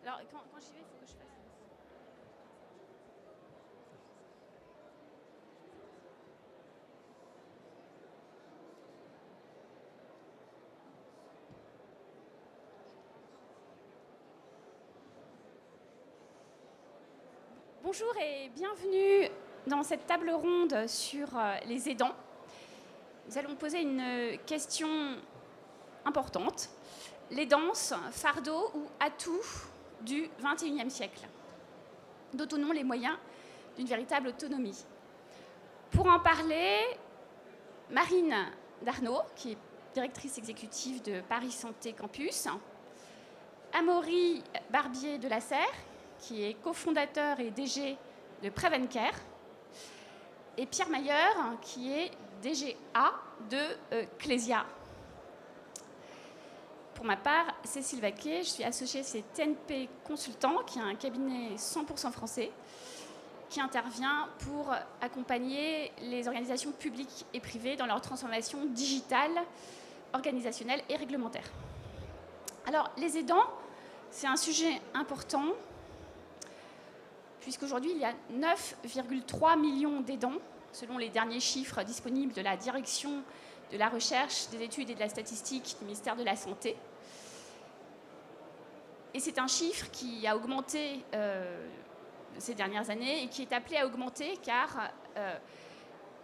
Alors, quand j'y vais, il faut que je fasse. Bonjour et bienvenue dans cette table ronde sur les aidants. Nous allons poser une question importante. L'aidance, fardeau ou atout du XXIe siècle? Dotons-nous les moyens d'une véritable autonomie. Pour en parler, Marine Darnaud, qui est directrice exécutive de Paris Santé Campus, Amaury Barbier de la Serre, qui est cofondateur et DG de Prevencare, et Pierre Mayer, qui est DGA de Clésia. Pour ma part, Cécile Vaquet, je suis associée chez TNP Consultant, qui est un cabinet 100% français, qui intervient pour accompagner les organisations publiques et privées dans leur transformation digitale, organisationnelle et réglementaire. Alors, les aidants, c'est un sujet important, puisqu'aujourd'hui, il y a 9,3 millions d'aidants, selon les derniers chiffres disponibles de la Direction de la Recherche, des Études et de la Statistique du ministère de la Santé. Et c'est un chiffre qui a augmenté ces dernières années et qui est appelé à augmenter car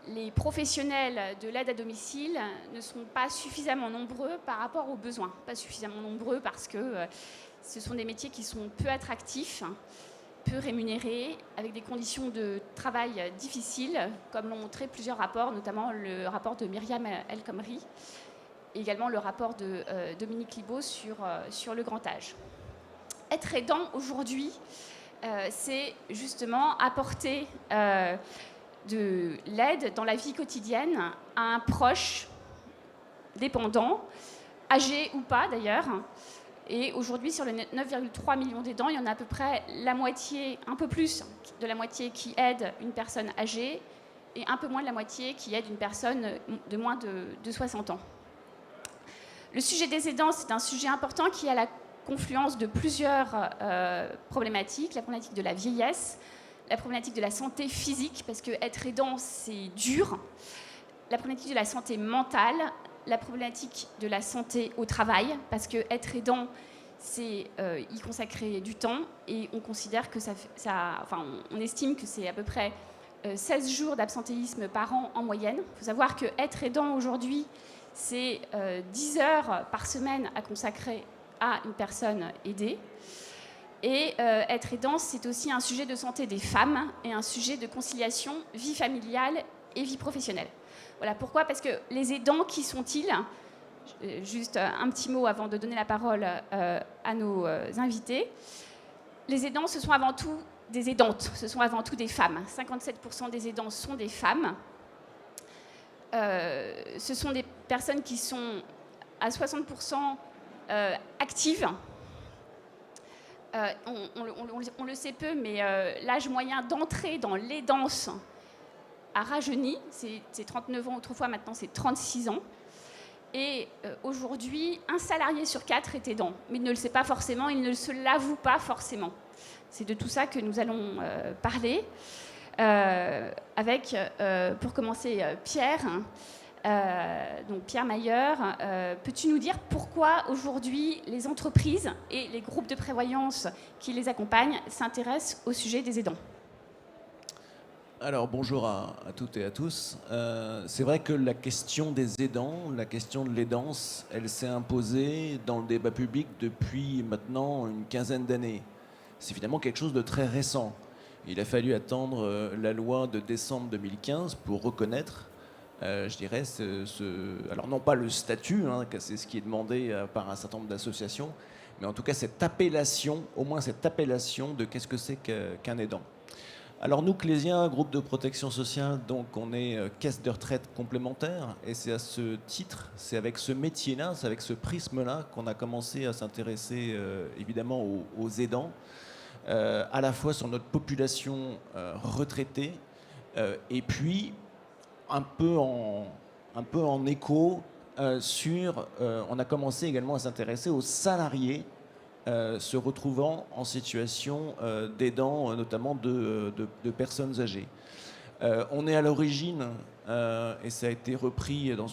les professionnels de l'aide à domicile ne sont pas suffisamment nombreux par rapport aux besoins. Pas suffisamment nombreux parce que ce sont des métiers qui sont peu attractifs, peu rémunérés, avec des conditions de travail difficiles, comme l'ont montré plusieurs rapports, notamment le rapport de Myriam El Khomri et également le rapport de Dominique Libaud sur le grand âge. Être aidant aujourd'hui, c'est justement apporter de l'aide dans la vie quotidienne à un proche dépendant, âgé ou pas d'ailleurs. Et aujourd'hui, sur les 9,3 millions d'aidants, il y en a à peu près la moitié, un peu plus de la moitié qui aide une personne âgée et un peu moins de la moitié qui aide une personne de moins de 60 ans. Le sujet des aidants, c'est un sujet important qui est à la confluence de plusieurs problématiques. La problématique de la vieillesse, la problématique de la santé physique, parce que être aidant, c'est dur. La problématique de la santé mentale, la problématique de la santé au travail, parce que être aidant, c'est y consacrer du temps, et on considère que on estime que c'est à peu près 16 jours d'absentéisme par an en moyenne. Il faut savoir que être aidant aujourd'hui, c'est 10 heures par semaine à consacrer à une personne aidée. Et être aidant, c'est aussi un sujet de santé des femmes et un sujet de conciliation vie familiale et vie professionnelle. Voilà pourquoi, parce que les aidants, qui sont-ils? Juste un petit mot avant de donner la parole à nos invités. Les aidants, ce sont avant tout des aidantes, ce sont avant tout des femmes. 57% des aidants sont des femmes. Ce sont des personnes qui sont à 60% actives. On le sait peu, mais l'âge moyen d'entrée dans l'aidance a rajeuni. C'est 39 ans autrefois, maintenant c'est 36 ans. Et aujourd'hui, un salarié sur 4 est aidant, mais il ne le sait pas forcément, il ne se l'avoue pas forcément. C'est de tout ça que nous allons parler. Avec, pour commencer, Pierre. Donc Pierre Mayer, peux-tu nous dire pourquoi aujourd'hui les entreprises et les groupes de prévoyance qui les accompagnent s'intéressent au sujet des aidants? Alors bonjour à toutes et à tous. C'est vrai que la question des aidants, la question de l'aidance, elle s'est imposée dans le débat public depuis maintenant une quinzaine d'années. C'est finalement quelque chose de très récent. Il a fallu attendre la loi de décembre 2015 pour reconnaître, je dirais, alors non pas le statut, hein, c'est ce qui est demandé par un certain nombre d'associations, mais en tout cas cette appellation, au moins cette appellation de qu'est-ce que c'est qu'un aidant. Alors nous, Clésia, groupe de protection sociale, donc on est caisse de retraite complémentaire, et c'est à ce titre, c'est avec ce métier-là, c'est avec ce prisme-là qu'on a commencé à s'intéresser évidemment aux aidants, à la fois sur notre population retraitée, et puis un peu en écho on a commencé également à s'intéresser aux salariés se retrouvant en situation d'aidant, notamment de personnes âgées. On est à l'origine, et ça a été repris dans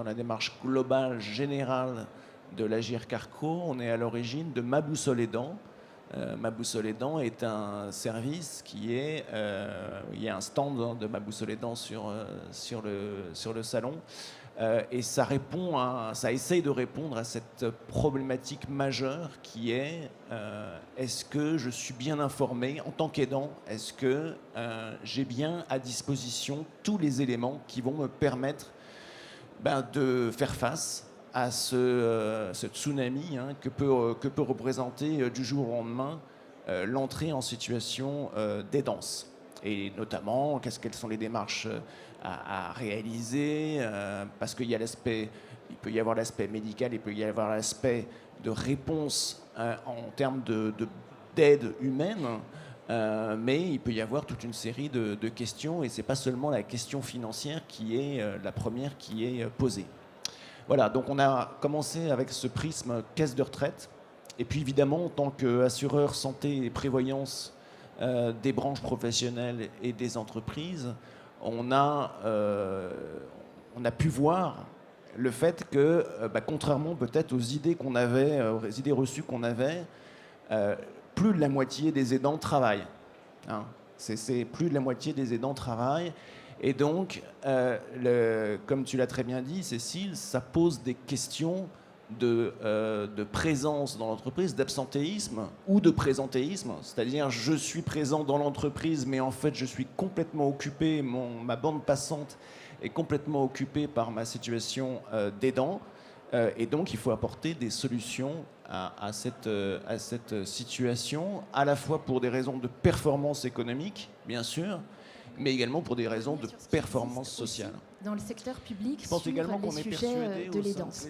la démarche globale, générale de l'Agir Carco, on est à l'origine de Ma Boussole Aidant. Ma Boussole Aidant est un service qui est... il y a un stand de Ma Boussole Aidant sur le salon. Et ça essaye de répondre à cette problématique majeure qui est est-ce que je suis bien informé en tant qu'aidant? Est-ce que j'ai bien à disposition tous les éléments qui vont me permettre de faire face à ce tsunami que peut représenter du jour au lendemain l'entrée en situation d'aidance? Et notamment, quelles sont les démarches à réaliser, parce qu'il y a il peut y avoir l'aspect médical, il peut y avoir l'aspect de réponse en termes d'aide humaine, mais il peut y avoir toute une série de questions, et c'est pas seulement la question financière qui est la première qui est posée. Voilà, donc on a commencé avec ce prisme caisse de retraite, et puis évidemment, en tant qu'assureur santé et prévoyance des branches professionnelles et des entreprises, on a pu voir le fait que, contrairement peut-être aux idées qu'on avait, aux idées reçues qu'on avait, plus de la moitié des aidants travaillent. Hein. C'est plus de la moitié des aidants travaillent. Et donc, comme tu l'as très bien dit, Cécile, ça pose des questions de présence dans l'entreprise, d'absentéisme ou de présentéisme, c'est-à-dire je suis présent dans l'entreprise, mais en fait je suis complètement occupé, ma bande passante est complètement occupée par ma situation d'aidant, et donc il faut apporter des solutions à cette situation, à la fois pour des raisons de performance économique, bien sûr, mais également pour des raisons de performance sociale. Dans le secteur public, je pense également qu'on est persuadé de l'aidance.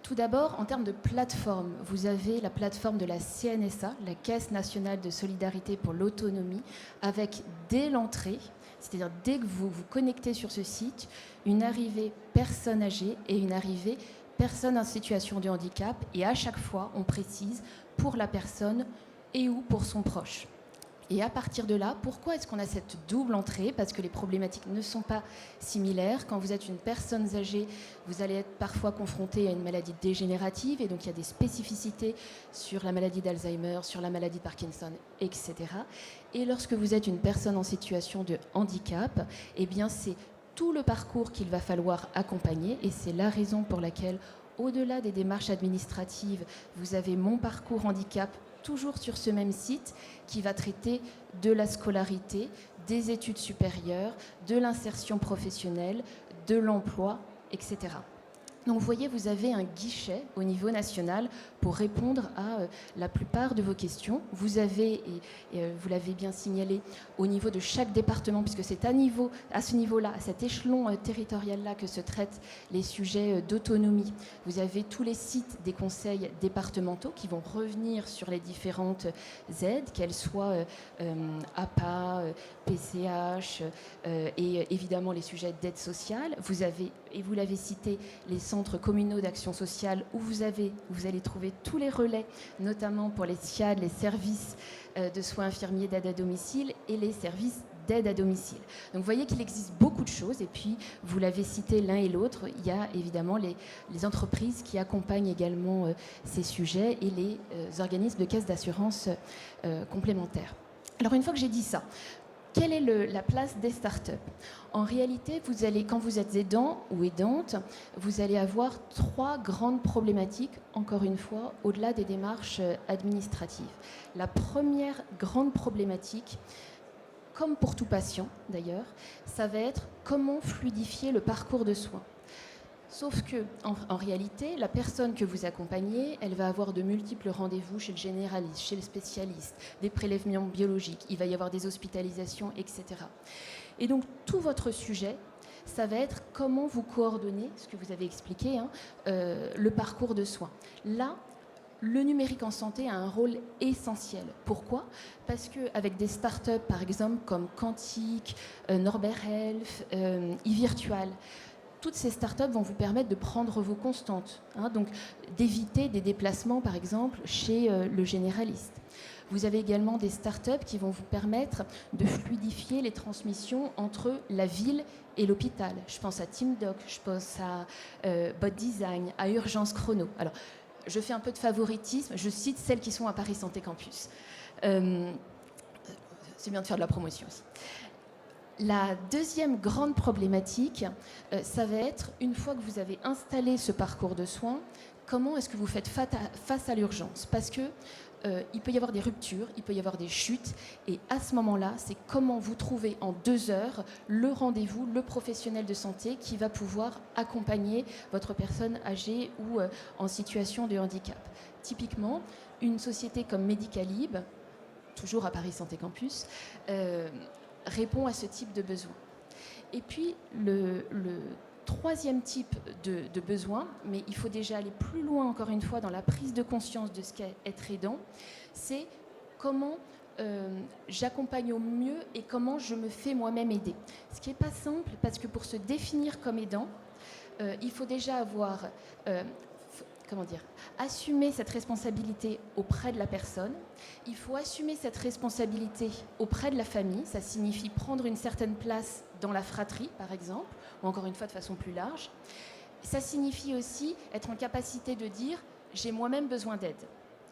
Tout d'abord, en termes de plateforme, vous avez la plateforme de la CNSA, la Caisse nationale de solidarité pour l'autonomie, avec dès l'entrée, c'est-à-dire dès que vous vous connectez sur ce site, une arrivée personne âgée et une arrivée personne en situation de handicap. Et à chaque fois, on précise pour la personne et ou pour son proche. Et à partir de là, pourquoi est-ce qu'on a cette double entrée? Parce que les problématiques ne sont pas similaires. Quand vous êtes une personne âgée, vous allez être parfois confronté à une maladie dégénérative, et donc il y a des spécificités sur la maladie d'Alzheimer, sur la maladie de Parkinson, etc. Et lorsque vous êtes une personne en situation de handicap, eh bien c'est tout le parcours qu'il va falloir accompagner, et c'est la raison pour laquelle, au-delà des démarches administratives, vous avez Mon Parcours Handicap, toujours sur ce même site, qui va traiter de la scolarité, des études supérieures, de l'insertion professionnelle, de l'emploi, etc. Donc vous voyez, vous avez un guichet au niveau national pour répondre à la plupart de vos questions. Vous avez, et vous l'avez bien signalé, au niveau de chaque département, puisque c'est à ce niveau-là, à cet échelon territorial-là que se traitent les sujets d'autonomie. Vous avez tous les sites des conseils départementaux qui vont revenir sur les différentes aides, qu'elles soient APA, PCH, et évidemment les sujets d'aide sociale. Vous avez, et vous l'avez cité, les centres communaux d'action sociale où vous allez trouver tous les relais, notamment pour les SIAD, les services de soins infirmiers d'aide à domicile et les services d'aide à domicile. Donc vous voyez qu'il existe beaucoup de choses, et puis vous l'avez cité l'un et l'autre, il y a évidemment les entreprises qui accompagnent également ces sujets et les organismes de caisse d'assurance complémentaires. Alors une fois que j'ai dit ça, quelle est la place des startups? En réalité, quand vous êtes aidant ou aidante, vous allez avoir 3 grandes problématiques, encore une fois, au-delà des démarches administratives. La première grande problématique, comme pour tout patient d'ailleurs, ça va être comment fluidifier le parcours de soins. Sauf que, en réalité, la personne que vous accompagnez, elle va avoir de multiples rendez-vous chez le généraliste, chez le spécialiste, des prélèvements biologiques, il va y avoir des hospitalisations, etc. Et donc, tout votre sujet, ça va être comment vous coordonnez, ce que vous avez expliqué, le parcours de soins. Là, le numérique en santé a un rôle essentiel. Pourquoi? Parce qu'avec des startups, par exemple, comme Quantique, Norbert Health, eVirtual, toutes ces startups vont vous permettre de prendre vos constantes, donc d'éviter des déplacements, par exemple, chez le généraliste. Vous avez également des startups qui vont vous permettre de fluidifier les transmissions entre la ville et l'hôpital. Je pense à TeamDoc, je pense à Bot Design, à Urgence Chrono. Alors, je fais un peu de favoritisme, je cite celles qui sont à Paris Santé Campus. C'est bien de faire de la promotion aussi. La deuxième grande problématique, ça va être, une fois que vous avez installé ce parcours de soins, comment est-ce que vous faites face à l'urgence ? Parce que il peut y avoir des ruptures, il peut y avoir des chutes, et à ce moment-là, c'est comment vous trouvez en 2 heures le rendez-vous, le professionnel de santé qui va pouvoir accompagner votre personne âgée ou en situation de handicap. Typiquement, une société comme Medicalib, toujours à Paris Santé Campus, répond à ce type de besoin. Et puis, le troisième type de besoin, mais il faut déjà aller plus loin, encore une fois, dans la prise de conscience de ce qu'est être aidant, c'est comment j'accompagne au mieux et comment je me fais moi-même aider. Ce qui n'est pas simple, parce que pour se définir comme aidant, il faut déjà avoir... assumer cette responsabilité auprès de la personne. Il faut assumer cette responsabilité auprès de la famille. Ça signifie prendre une certaine place dans la fratrie, par exemple, ou encore une fois de façon plus large. Ça signifie aussi être en capacité de dire « j'ai moi-même besoin d'aide ».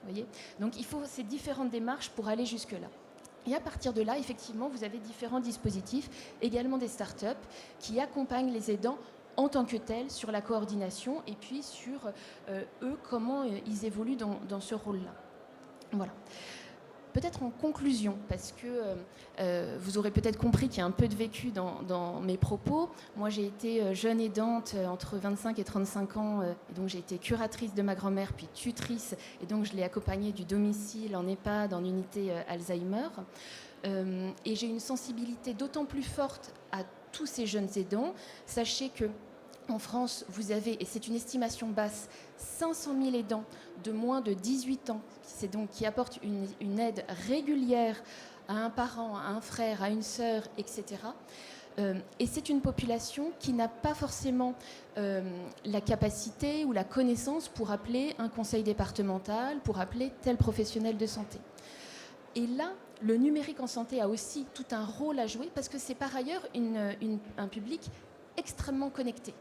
Voyez ? Donc il faut ces différentes démarches pour aller jusque-là. Et à partir de là, effectivement, vous avez différents dispositifs, également des startups, qui accompagnent les aidants en tant que tel, sur la coordination et puis sur eux, comment ils évoluent dans ce rôle-là. Voilà. Peut-être en conclusion, parce que vous aurez peut-être compris qu'il y a un peu de vécu dans mes propos. Moi, j'ai été jeune aidante entre 25 et 35 ans, et donc j'ai été curatrice de ma grand-mère, puis tutrice, et donc je l'ai accompagnée du domicile en EHPAD, en unité Alzheimer. Et j'ai une sensibilité d'autant plus forte à tous ces jeunes aidants. Sachez que en France, vous avez, et c'est une estimation basse, 500 000 aidants de moins de 18 ans, qui apportent une aide régulière à un parent, à un frère, à une sœur, etc. Et c'est une population qui n'a pas forcément la capacité ou la connaissance pour appeler un conseil départemental, pour appeler tel professionnel de santé. Et là, le numérique en santé a aussi tout un rôle à jouer, parce que c'est par ailleurs un public extrêmement connecté.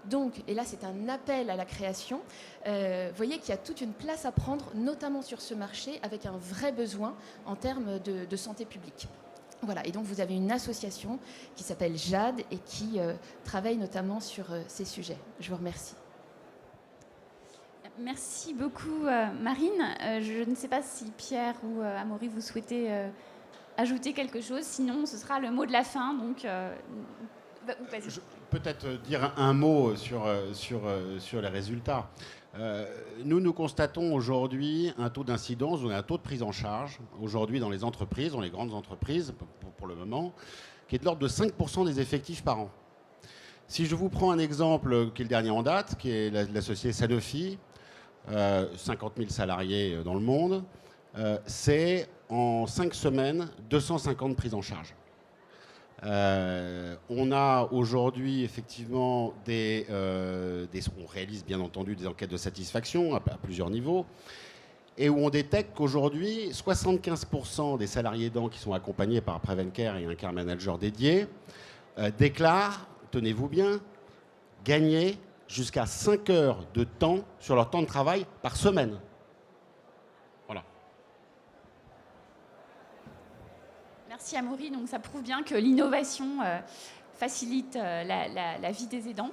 Donc, et là c'est un appel à la création, vous voyez qu'il y a toute une place à prendre, notamment sur ce marché, avec un vrai besoin en termes de santé publique. Voilà, et donc vous avez une association qui s'appelle JAD et qui travaille notamment sur ces sujets. Je vous remercie. Merci beaucoup Marine. Je ne sais pas si Pierre ou Amaury vous souhaitez ajouter quelque chose, sinon ce sera le mot de la fin, donc... Je peux peut-être dire un mot sur les résultats. Nous constatons aujourd'hui un taux d'incidence, ou un taux de prise en charge, aujourd'hui dans les entreprises, dans les grandes entreprises, pour le moment, qui est de l'ordre de 5% des effectifs par an. Si je vous prends un exemple qui est le dernier en date, qui est la société Sanofi, 50 000 salariés dans le monde, c'est en 5 semaines 250 prises en charge. On a aujourd'hui effectivement on réalise bien entendu des enquêtes de satisfaction à plusieurs niveaux, et où on détecte qu'aujourd'hui 75% des salariés aidants qui sont accompagnés par Prevencare et un care manager dédié déclarent, tenez-vous bien, gagner jusqu'à 5 heures de temps sur leur temps de travail par semaine. Voilà. Merci Amaury. Donc ça prouve bien que l'innovation facilite la vie des aidants.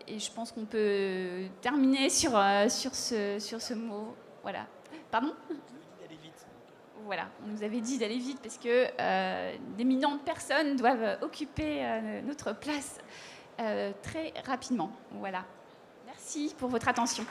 Et je pense qu'on peut terminer sur ce mot. Voilà. Pardon ? Voilà, on nous avait dit d'aller vite parce que d'éminentes personnes doivent occuper notre place très rapidement. Voilà. Merci pour votre attention.